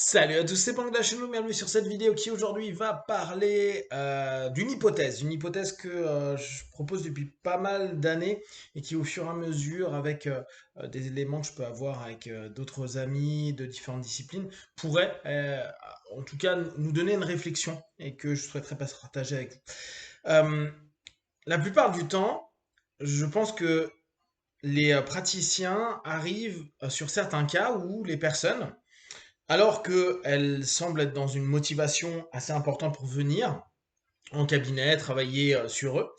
Salut à tous, c'est Pank de la chaîne, bienvenue sur cette vidéo qui aujourd'hui va parler d'une hypothèse que je propose depuis pas mal d'années et qui au fur et à mesure, avec des éléments que je peux avoir avec d'autres amis de différentes disciplines, pourrait en tout cas nous donner une réflexion et que je souhaiterais partager avec vous. Euh, la plupart du temps, je pense que les praticiens arrivent sur certains cas où les personnes alors qu'elle semble être dans une motivation assez importante pour venir en cabinet, travailler sur eux,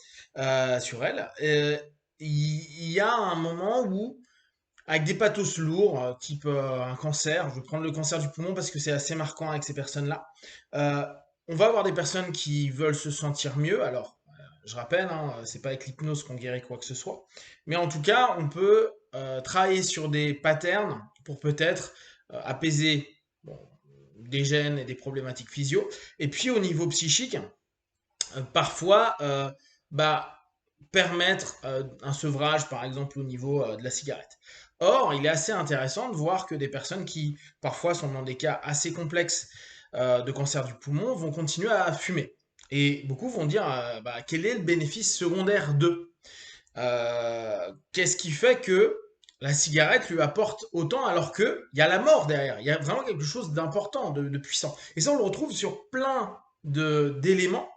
sur elle, il y a un moment où, avec des pathos lourds, type un cancer, je vais prendre le cancer du poumon parce que c'est assez marquant avec ces personnes-là, euh, on va avoir des personnes qui veulent se sentir mieux. Alors, je rappelle, hein, c'est pas avec l'hypnose qu'on guérit quoi que ce soit, mais en tout cas, on peut travailler sur des patterns pour peut-être apaiser bon, des gènes et des problématiques physio. Et puis au niveau psychique, parfois, bah, permettre un sevrage, par exemple, au niveau de la cigarette. Or, il est assez intéressant de voir que des personnes qui, parfois, sont dans des cas assez complexes de cancer du poumon vont continuer à fumer. Et beaucoup vont dire, bah, quel est le bénéfice secondaire d'eux? Qu'est-ce qui fait que la cigarette lui apporte autant alors que il y a la mort derrière, il y a vraiment quelque chose d'important, de puissant. Et ça, on le retrouve sur plein d'éléments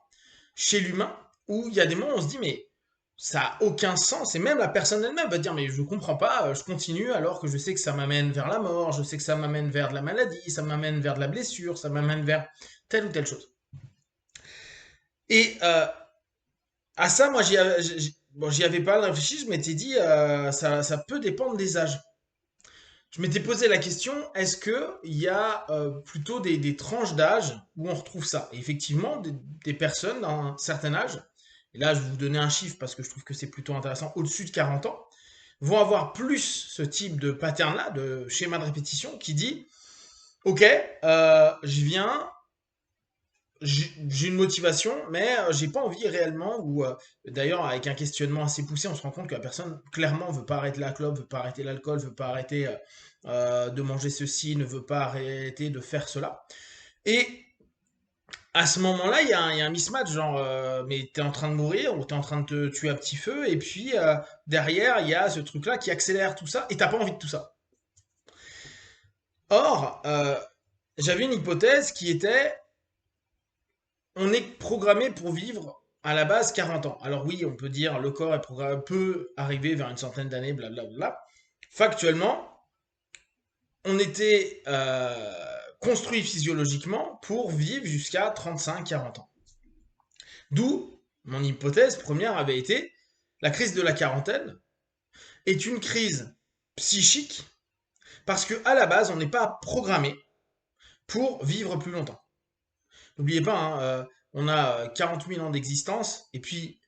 chez l'humain où il y a des moments où on se dit mais ça a aucun sens et même la personne elle-même va dire mais je comprends pas, je continue alors que je sais que ça m'amène vers la mort, je sais que ça m'amène vers de la maladie, ça m'amène vers de la blessure, ça m'amène vers telle ou telle chose. Et à ça, moi, bon, j'y avais pas réfléchi, je m'étais dit, ça peut dépendre des âges. Je m'étais posé la question, est-ce que il y a plutôt des tranches d'âge où on retrouve ça? Et effectivement, des personnes d'un certain âge, et là je vais vous donner un chiffre parce que je trouve que c'est plutôt intéressant, au-dessus de 40 ans, vont avoir plus ce type de pattern-là, de schéma de répétition, qui dit, ok, je viens, j'ai une motivation, mais j'ai pas envie réellement. Ou d'ailleurs, avec un questionnement assez poussé, on se rend compte que la personne clairement veut pas arrêter la clope, veut pas arrêter l'alcool, veut pas arrêter de manger ceci, ne veut pas arrêter de faire cela. Et à ce moment-là, il y a un mismatch, genre, mais t'es en train de mourir ou t'es en train de te tuer à petit feu, et puis derrière, il y a ce truc-là qui accélère tout ça, et t'as pas envie de tout ça. Or, j'avais une hypothèse qui était on est programmé pour vivre à la base 40 ans. Alors oui, on peut dire le corps est programmé, peut arriver vers une centaine d'années, blablabla. Factuellement, on était construit physiologiquement pour vivre jusqu'à 35-40 ans. D'où mon hypothèse première avait été la crise de la quarantaine est une crise psychique parce que à la base, on n'est pas programmé pour vivre plus longtemps. N'oubliez pas, hein, on a 40 000 ans d'existence, et puis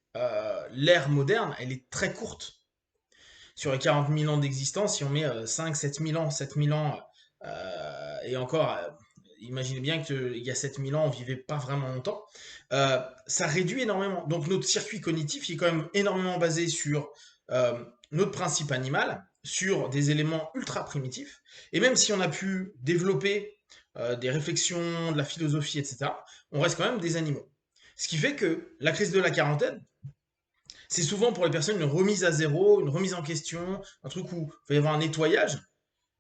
l'ère moderne, elle est très courte. Sur les 40 000 ans d'existence, si on met 5, 7 000 ans, 7 000 ans, et encore, imaginez bien qu'il y a 7 000 ans, on vivait pas vraiment longtemps, ça réduit énormément. Donc notre circuit cognitif il est quand même énormément basé sur notre principe animal, sur des éléments ultra primitifs, et même si on a pu développer des réflexions, de la philosophie, etc., on reste quand même des animaux. Ce qui fait que la crise de la quarantaine, c'est souvent pour les personnes une remise à zéro, une remise en question, un truc où il va y avoir un nettoyage.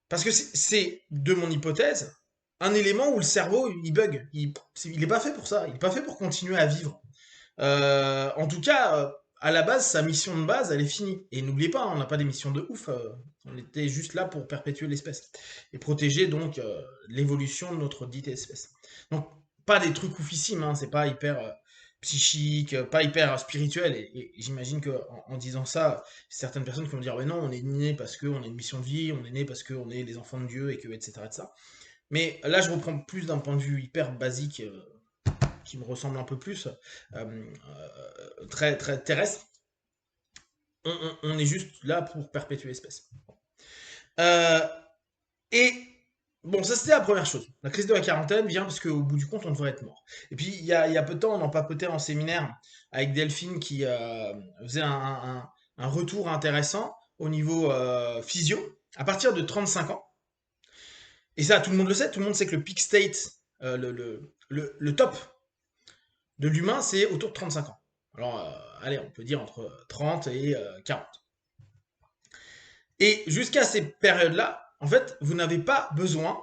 Parce que c'est, de mon hypothèse, un élément où le cerveau, il bug. Il est pas fait pour ça. Il est pas fait pour continuer à vivre. En tout cas, à la base, sa mission de base, elle est finie. Et n'oubliez pas, hein, on n'a pas des missions de ouf. On était juste là pour perpétuer l'espèce. Et protéger donc l'évolution de notre dite espèce. Donc, pas des trucs oufissimes, hein, c'est pas hyper psychique, pas hyper spirituel. Et j'imagine que en disant ça, certaines personnes qui vont dire, ouais, non, on est né parce qu'on a une mission de vie, on est né parce qu'on est les enfants de Dieu, et que, etc. etc. Mais là, je reprends plus d'un point de vue hyper basique, qui me ressemble un peu plus, très, très terrestre. On est juste là pour perpétuer l'espèce. Euh, et bon, ça c'était la première chose. La crise de la quarantaine vient parce qu'au bout du compte, on devrait être mort. Et puis, il y a peu de temps, on en papotait en séminaire avec Delphine qui faisait un retour intéressant au niveau physio. À partir de 35 ans, Et ça, tout le monde le sait. Tout le monde sait que le peak state, le top de l'humain, c'est autour de 35 ans. Alors, allez, on peut dire entre 30 et 40. Et jusqu'à ces périodes-là, en fait, vous n'avez pas besoin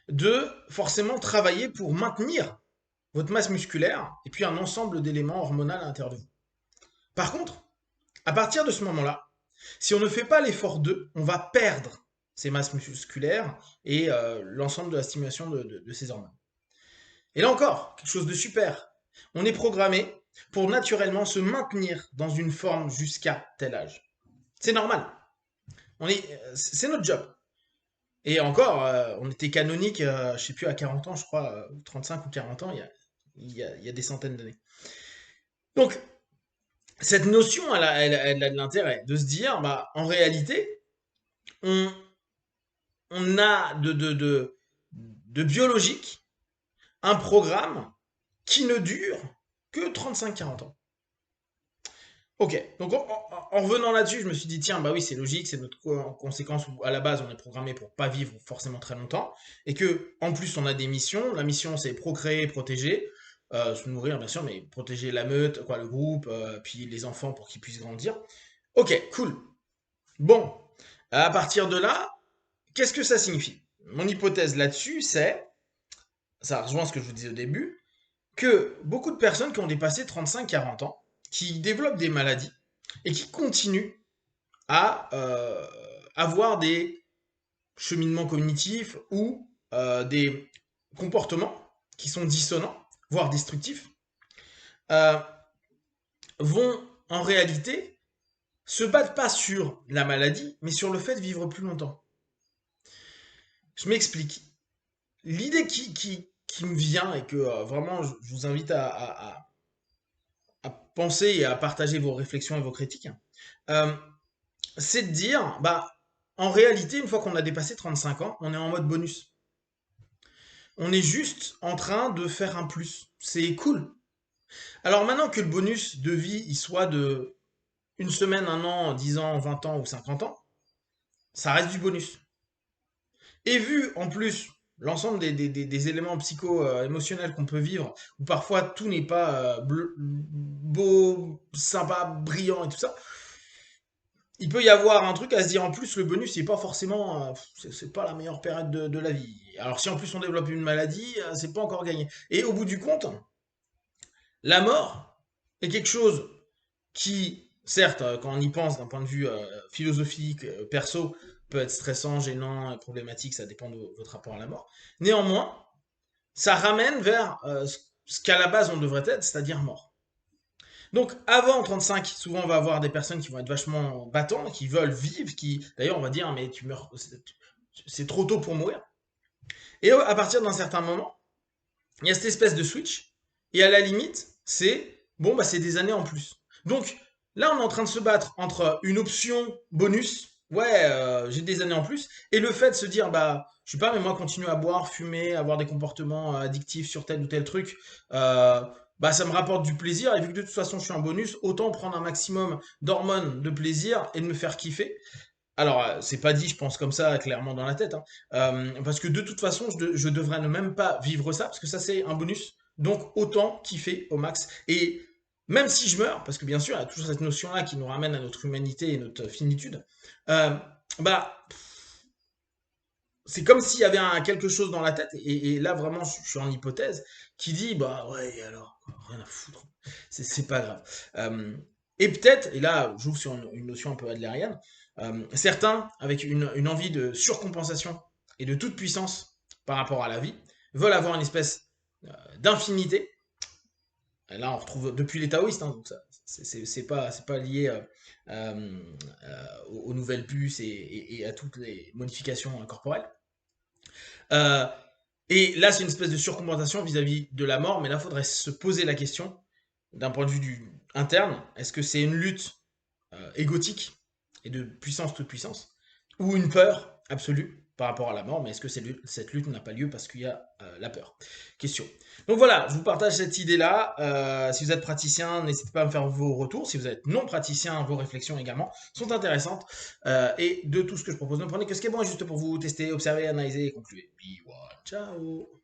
de forcément travailler pour maintenir votre masse musculaire et puis un ensemble d'éléments hormonaux à l'intérieur de vous. Par contre, à partir de ce moment-là, si on ne fait pas l'effort d'eux, on va perdre ces masses musculaires et l'ensemble de la stimulation de ces hormones. Et là encore, quelque chose de super. On est programmé pour naturellement se maintenir dans une forme jusqu'à tel âge. C'est normal. C'est notre job. Et encore, on était canonique, je sais plus, à 40 ans, je crois, 35 ou 40 ans, il y a des centaines d'années. Donc, cette notion, elle a de l'intérêt de se dire, bah, en réalité, on, on a de biologique un programme qui ne dure que 35-40 ans. Ok, donc en revenant là-dessus, je me suis dit, tiens, bah oui, c'est logique, c'est notre conséquence où à la base, on est programmé pour pas vivre forcément très longtemps, et que en plus, on a des missions. La mission, c'est procréer, protéger, se nourrir, bien sûr, mais protéger la meute, quoi, le groupe, puis les enfants pour qu'ils puissent grandir. Ok, cool. Bon, à partir de là, qu'est-ce que ça signifie? Mon hypothèse là-dessus, ça rejoint ce que je vous disais au début, que beaucoup de personnes qui ont dépassé 35-40 ans, qui développent des maladies et qui continuent à avoir des cheminements cognitifs ou des comportements qui sont dissonants, voire destructifs, euh, vont en réalité se battre pas sur la maladie, mais sur le fait de vivre plus longtemps. Je m'explique. L'idée qui me vient et que vraiment je vous invite à penser et à partager vos réflexions et vos critiques, euh, c'est de dire, bah, en réalité, une fois qu'on a dépassé 35 ans, on est en mode bonus. On est juste en train de faire un plus. C'est cool. Alors maintenant que le bonus de vie, il soit de une semaine, un an, 10 ans, 20 ans ou 50 ans, ça reste du bonus. Et vu en plus l'ensemble des éléments psycho-émotionnels qu'on peut vivre, où parfois tout n'est pas beau, sympa, brillant et tout ça, il peut y avoir un truc à se dire en plus, le bonus, c'est pas forcément, c'est pas la meilleure période de la vie. Alors si en plus on développe une maladie, c'est pas encore gagné. Et au bout du compte, la mort est quelque chose qui, certes, quand on y pense d'un point de vue philosophique, perso, peut être stressant, gênant, problématique, ça dépend de votre rapport à la mort. Néanmoins, ça ramène vers ce qu'à la base on devrait être, c'est-à-dire mort. Donc avant 35, souvent on va avoir des personnes qui vont être vachement battantes, qui veulent vivre, qui d'ailleurs on va dire mais tu meurs, c'est trop tôt pour mourir. Et à partir d'un certain moment, il y a cette espèce de switch, et à la limite, c'est bon bah c'est des années en plus. Donc là on est en train de se battre entre une option bonus, ouais j'ai des années en plus, et le fait de se dire bah je sais pas mais moi continuer à boire, fumer, avoir des comportements addictifs sur tel ou tel truc, bah ça me rapporte du plaisir, et vu que de toute façon je suis un bonus, autant prendre un maximum d'hormones de plaisir et de me faire kiffer. Alors, c'est pas dit, je pense comme ça, clairement dans la tête, hein. Parce que de toute façon, je devrais ne même pas vivre ça, parce que ça, c'est un bonus. Donc, autant kiffer au max. Et même si je meurs, parce que bien sûr, il y a toujours cette notion-là qui nous ramène à notre humanité et notre finitude, euh, bah, c'est comme s'il y avait quelque chose dans la tête, et là, vraiment, je suis en hypothèse, qui dit, bah ouais, alors, rien à foutre, c'est pas grave. Et peut-être, et là, j'ouvre sur une notion un peu adlérienne, certains, avec une envie de surcompensation et de toute puissance par rapport à la vie, veulent avoir une espèce d'infinité. Là, on retrouve depuis les taoïstes, hein, donc ça, c'est pas lié aux nouvelles puces et à toutes les modifications corporelles. Euh, et là, c'est une espèce de surcompensation vis-à-vis de la mort, mais là, il faudrait se poser la question d'un point de vue interne. Est-ce que c'est une lutte égotique et de puissance toute puissance, ou une peur absolue par rapport à la mort, mais est-ce que cette lutte n'a pas lieu parce qu'il y a la peur? Question. Donc voilà, je vous partage cette idée-là. Si vous êtes praticien, n'hésitez pas à me faire vos retours. Si vous êtes non praticien, vos réflexions également sont intéressantes. Et de tout ce que je propose, ne prenez que ce qui est bon et juste pour vous tester, observer, analyser et conclure. Be one. Ciao.